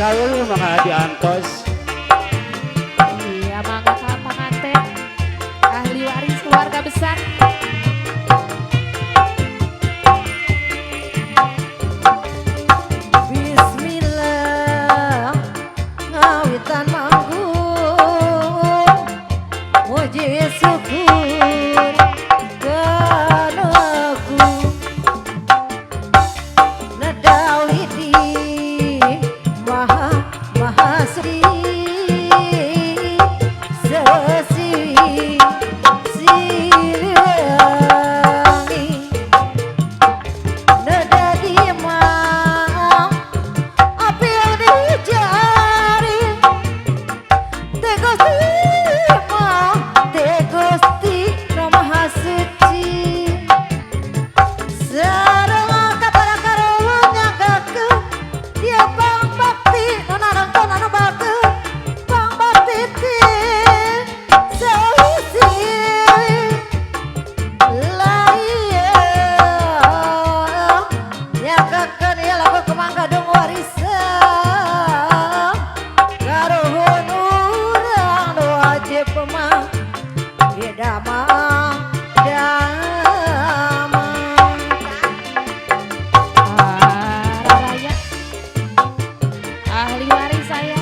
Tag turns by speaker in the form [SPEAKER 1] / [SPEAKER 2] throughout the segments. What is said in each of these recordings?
[SPEAKER 1] kawin mga diantos.
[SPEAKER 2] Iya, mangga ka pengantin, ahli waris keluarga besar.
[SPEAKER 3] Bismillah ngawitan manggung muji syukur kanaku nadawidi maha mahasri sesi siliwangi nadadi mah apa yang dicari Tegusti mah Tegusti no maha suci sareng kabar karunya gakeun dia bang bakti nonarang tonana bakeun bang bakti ti seusi layan nyagakeun ieu lagu kemangga dong warisan karuhun urang nu wajib mah damang damang
[SPEAKER 2] Raraya, ahli waris saya.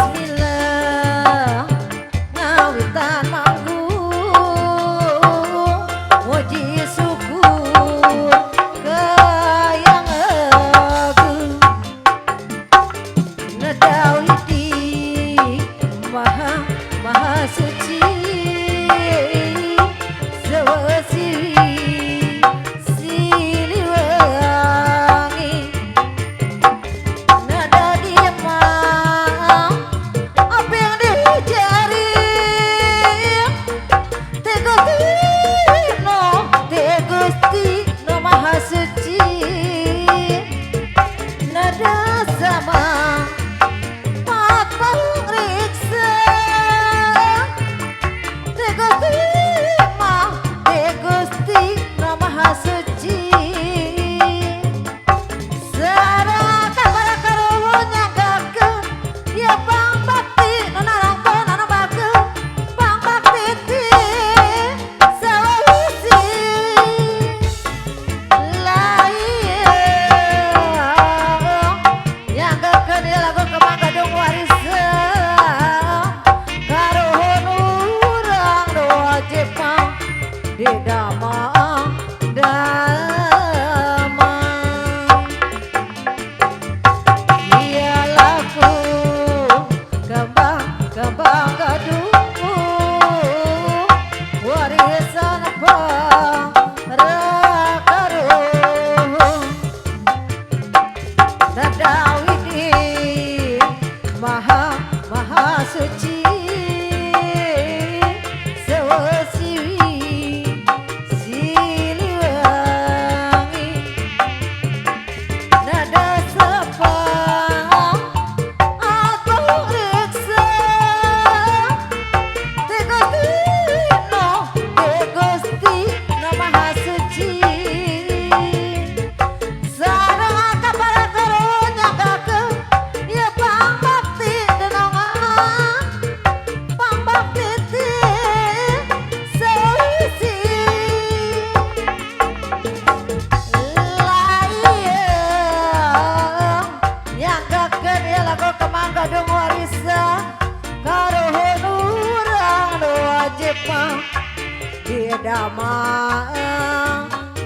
[SPEAKER 3] Bismillah ngawitan manggung muji syukur kayang agung nadawidi maha maha suci sewasi siliwangi nadadi mah apa yang dicari Tegusti no maha suci nada sama pak pangriksa Tegusti mah Tegusti no maha suci sareng kabar karunya gakeun dia bang bakti nonarang tonana bakeun bang bakti ti sawisi layan nyagakeun ieu lagu kemangga dong warisan karuhun urang nu wajib mah didamang damang iya laku kembang gaduh warisan para karuh nadawidi maha maha suci sewasi siliwangi nada sepang aku reksa Tegusti no maha suci sareng kabar karunya gakeun ieu pang bakti denongan pang bakti ti seusi layan nyagakeun ieu lagu kemangga dong warisan karuhun urang nu wajib mah didamang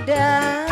[SPEAKER 3] damang